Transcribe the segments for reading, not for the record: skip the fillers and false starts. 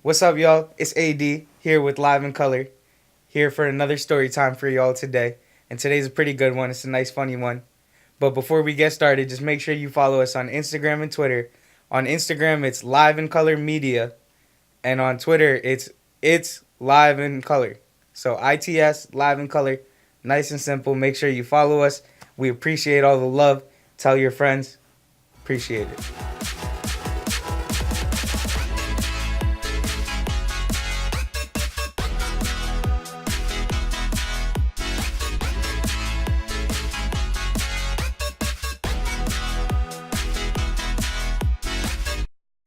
What's up, y'all? It's AD here with LiveInColor, here for another story time for y'all today. And today's a pretty good one. It's a nice, funny one. But before we get started, just make sure you follow us on Instagram and Twitter. On Instagram, it's LiveInColor Media, and on Twitter, it's Live in Color. So ITS Live in Color, nice and simple. Make sure you follow us. We appreciate all the love. Tell your friends. Appreciate it.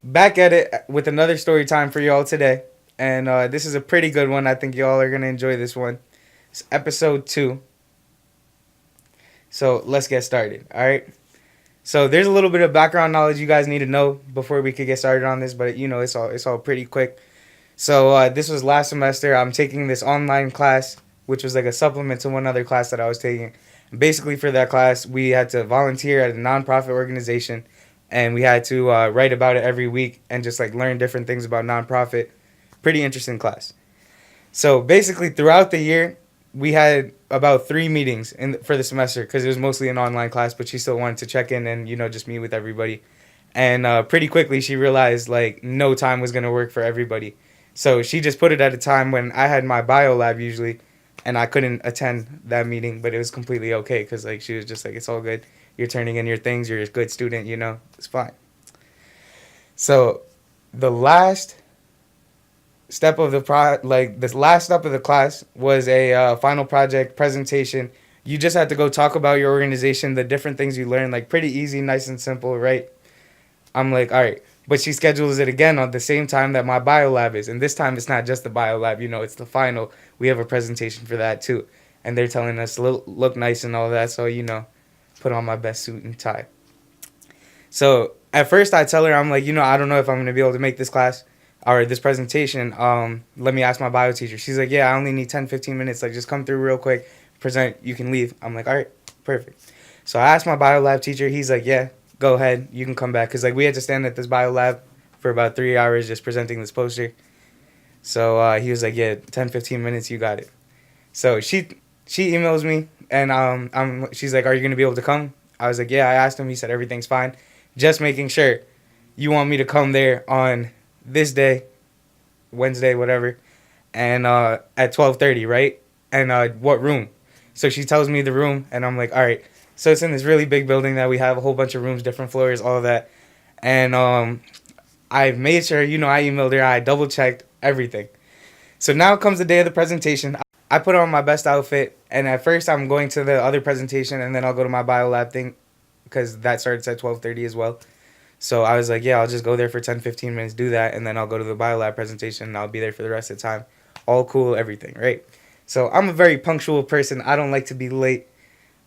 Back at it with another story time for y'all today. And this is a pretty good one. I think y'all are going to enjoy this one. It's episode 2. So let's get started. All right. So there's a little bit of background knowledge you guys need to know before we could get started on this. But, it's all pretty quick. So this was last semester. I'm taking this online class, which was like a supplement to one other class that I was taking. Basically, for that class, we had to volunteer at a nonprofit organization, and we had to write about it every week and just like learn different things about nonprofit. Pretty interesting class. So basically, throughout the year, we had about 3 meetings for the semester because it was mostly an online class, but she still wanted to check in and just meet with everybody. And pretty quickly, she realized like no time was gonna work for everybody. So she just put it at a time when I had my bio lab usually, and I couldn't attend that meeting, but it was completely okay because like she was just like, it's all good. You're turning in your things. You're a good student. It's fine. So the last step of this last step of the class was a final project presentation. You just had to go talk about your organization, the different things you learned, like pretty easy, nice and simple, right? I'm like, all right. But she schedules it again on the same time that my bio lab is. And this time it's not just the bio lab, it's the final. We have a presentation for that too. And they're telling us to look nice and all that. So, put on my best suit and tie. So at first I tell her, I'm like, I don't know if I'm going to be able to make this class or this presentation. Let me ask my bio teacher. She's like, yeah, I only need 10, 15 minutes. Like, just come through real quick, present, you can leave. I'm like, all right, perfect. So I asked my bio lab teacher. He's like, yeah, go ahead, you can come back. Because like we had to stand at this bio lab for about 3 hours just presenting this poster. So he was like, yeah, 10, 15 minutes, you got it. So she emails me, and she's like, are you going to be able to come? I was like, yeah, I asked him. He said everything's fine. Just making sure you want me to come there on this day, Wednesday, whatever, and at 12:30, right? And what room? So she tells me the room, and I'm like, all right. So it's in this really big building that we have a whole bunch of rooms, different floors, all of that. And I made sure, I emailed her, I double checked everything. So now comes the day of the presentation. I put on my best outfit, and at first I'm going to the other presentation, and then I'll go to my bio lab thing because that starts at 12:30 as well. So I was like, yeah, I'll just go there for 10, 15 minutes, do that, and then I'll go to the biolab presentation, and I'll be there for the rest of the time. All cool, everything, right? So I'm a very punctual person. I don't like to be late.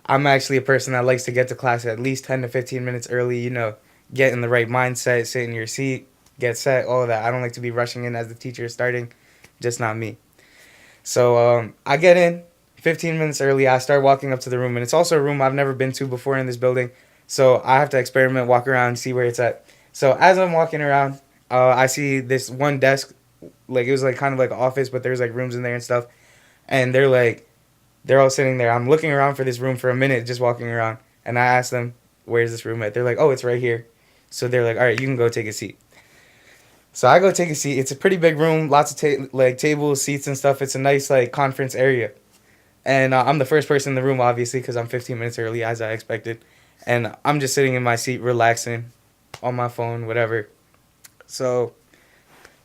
I'm actually a person that likes to get to class at least 10 to 15 minutes early, get in the right mindset, sit in your seat, get set, all of that. I don't like to be rushing in as the teacher is starting. Just not me. So I get in 15 minutes early. I start walking up to the room, and it's also a room I've never been to before in this building. So I have to experiment, walk around, see where it's at. So as I'm walking around, I see this one desk, like it was like kind of like an office, but there's like rooms in there and stuff. And they're all sitting there. I'm looking around for this room for a minute, just walking around. And I asked them, where's this room at? They're like, oh, it's right here. So they're like, all right, you can go take a seat. So I go take a seat. It's a pretty big room, lots of tables, seats and stuff. It's a nice like conference area. And I'm the first person in the room, obviously, because I'm 15 minutes early, as I expected. And I'm just sitting in my seat, relaxing, on my phone, whatever. So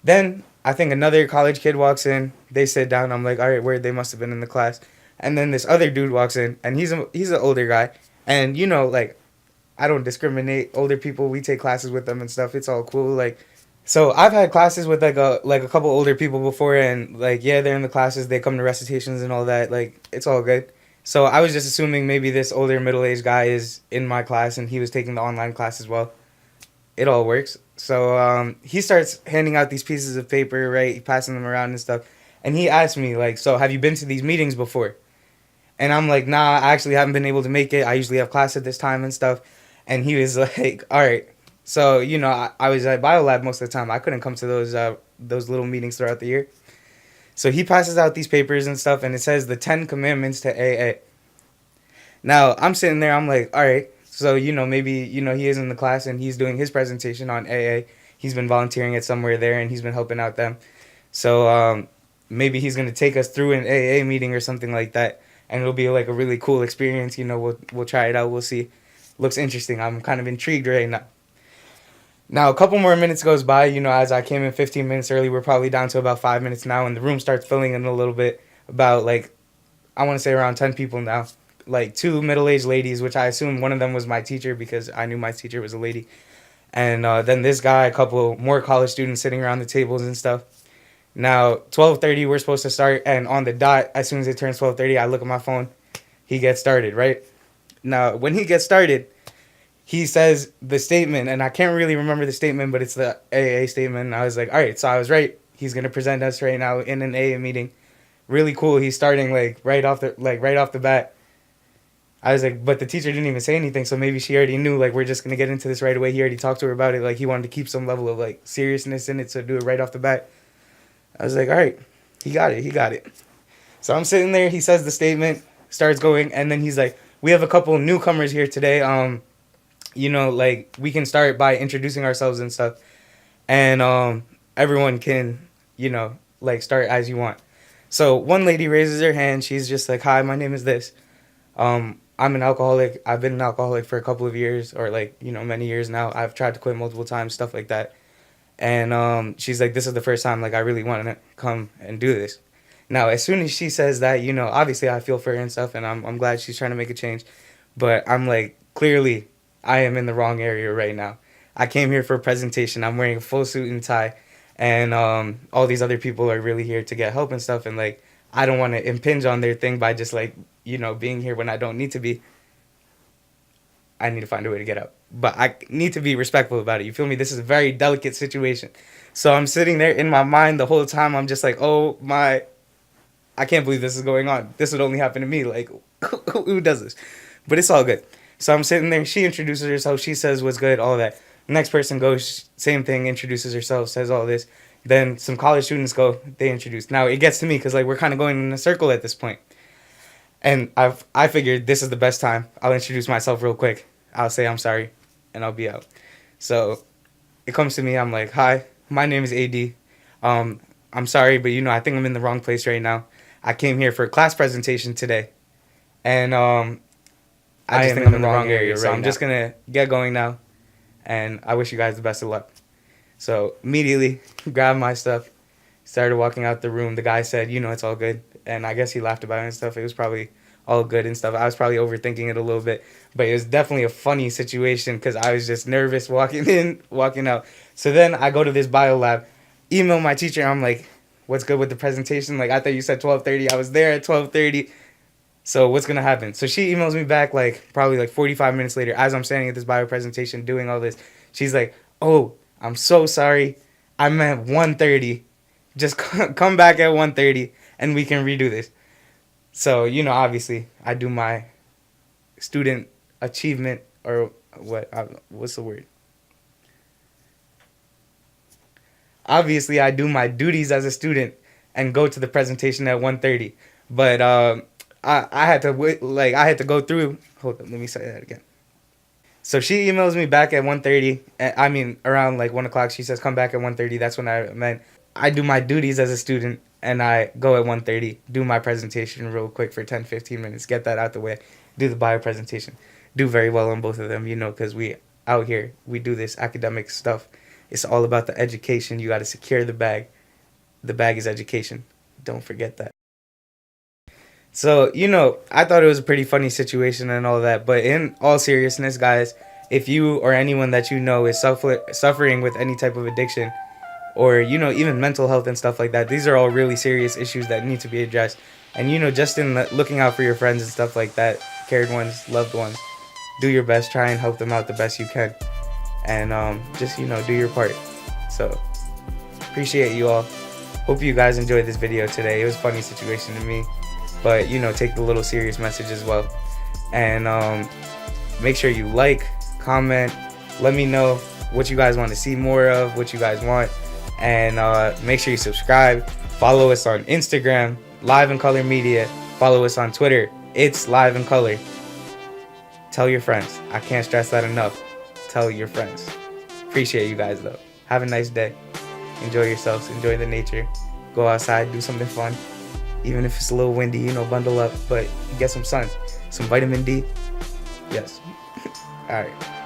then I think another college kid walks in. They sit down. I'm like, all right, weird. They must have been in the class. And then this other dude walks in, and he's an older guy. And like I don't discriminate. Older people, we take classes with them and stuff. It's all cool. Like, so I've had classes with like a couple older people before, and like yeah, they're in the classes. They come to recitations and all that. Like, it's all good. So I was just assuming maybe this older middle-aged guy is in my class and he was taking the online class as well. It all works. So he starts handing out these pieces of paper, right? Passing them around and stuff. And he asked me, like, so have you been to these meetings before? And I'm like, nah, I actually haven't been able to make it. I usually have class at this time and stuff. And he was like, all right. So, I was at biolab most of the time. I couldn't come to those little meetings throughout the year. So he passes out these papers and stuff, and it says the 10 commandments to AA. Now, I'm sitting there, I'm like, all right, so, maybe, he is in the class and he's doing his presentation on AA. He's been volunteering at somewhere there and he's been helping out them. So, maybe he's going to take us through an AA meeting or something like that. And it'll be like a really cool experience. We'll try it out. We'll see. Looks interesting. I'm kind of intrigued right now. Now, a couple more minutes goes by, as I came in 15 minutes early, we're probably down to about 5 minutes now, and the room starts filling in a little bit, about, like, I want to say around 10 people now. Like, 2 middle-aged ladies, which I assume one of them was my teacher because I knew my teacher was a lady. And then this guy, a couple more college students sitting around the tables and stuff. Now, 12:30, we're supposed to start, and on the dot, as soon as it turns 12:30, I look at my phone. He gets started, right? Now, when he gets started, he says the statement, and I can't really remember the statement, but it's the AA statement. And I was like, all right, so I was right. He's going to present us right now in an AA meeting. Really cool. He's starting right off the bat. I was like, but the teacher didn't even say anything, so maybe she already knew, we're just going to get into this right away. He already talked to her about it. He wanted to keep some level of, seriousness in it, so do it right off the bat. I was like, all right, he got it. So I'm sitting there, he says the statement, starts going, and then he's like, we have a couple newcomers here today. We can start by introducing ourselves and stuff. And everyone can, start as you want. So one lady raises her hand. She's just like, hi, my name is this. I'm an alcoholic. I've been an alcoholic for a couple of years, or many years now. I've tried to quit multiple times, stuff like that. And she's like, this is the first time I really want to come and do this. Now, as soon as she says that, obviously I feel for her and stuff, and I'm glad she's trying to make a change. But I'm like, clearly, I am in the wrong area right now. I came here for a presentation. I'm wearing a full suit and tie, and all these other people are really here to get help and stuff. And I don't want to impinge on their thing by just being here when I don't need to be. I need to find a way to get up. But I need to be respectful about it. You feel me? This is a very delicate situation. So I'm sitting there in my mind the whole time. I'm just like, oh my, I can't believe this is going on. This would only happen to me. Who does this? But it's all good. So I'm sitting there. She introduces herself. She says what's good, all that. Next person goes, same thing, introduces herself, says all this. Then some college students go, they introduce. Now it gets to me because we're kind of going in a circle at this point. And I figured this is the best time. I'll introduce myself real quick. I'll say I'm sorry, and I'll be out. So it comes to me. I'm like, hi, my name is AD. I'm sorry, but I think I'm in the wrong place right now. I came here for a class presentation today, and I just think I'm in the wrong area. So I'm just gonna get going now, and I wish you guys the best of luck. So immediately grabbed my stuff, started walking out the room. The guy said, it's all good. And I guess he laughed about it and stuff. It was probably all good and stuff. I was probably overthinking it a little bit. But it was definitely a funny situation because I was just nervous walking in, walking out. So then I go to this bio lab, email my teacher. I'm like, what's good with the presentation? I thought you said 12:30. I was there at 12:30. So what's going to happen? So she emails me back probably 45 minutes later as I'm standing at this bio presentation doing all this. She's like, oh, I'm so sorry. I meant 1:30. Just come back at 1:30 and we can redo this. So, obviously, I do my student achievement, or what's the word? Obviously, I do my duties as a student and go to the presentation at 1:30. But I had to I had to go through. Hold on, let me say that again. So she emails me back at 1:30. I mean, around 1 o'clock. She says, come back at 1:30. That's when I meant. I do my duties as a student, and I go at 1:30, do my presentation real quick for 10, 15 minutes, get that out the way, do the bio presentation. Do very well on both of them, because we out here, we do this academic stuff. It's all about the education. You got to secure the bag. The bag is education. Don't forget that. So, I thought it was a pretty funny situation and all that. But in all seriousness, guys, if you or anyone that is suffering with any type of addiction, or, even mental health and stuff like that, these are all really serious issues that need to be addressed. And, just in looking out for your friends and stuff like that, cared ones, loved ones, do your best, try and help them out the best you can. And just, do your part. So, appreciate you all. Hope you guys enjoyed this video today. It was a funny situation to me. But, take the little serious message as well. And make sure you comment, let me know what you guys want to see more of, what you guys want. And make sure you subscribe. Follow us on Instagram, LiveInColor Media. Follow us on Twitter. It's LiveInColor. Tell your friends. I can't stress that enough. Tell your friends. Appreciate you guys, though. Have a nice day. Enjoy yourselves. Enjoy the nature. Go outside. Do something fun. Even if it's a little windy, you know, bundle up. But get some sun. Some vitamin D. Yes. All right.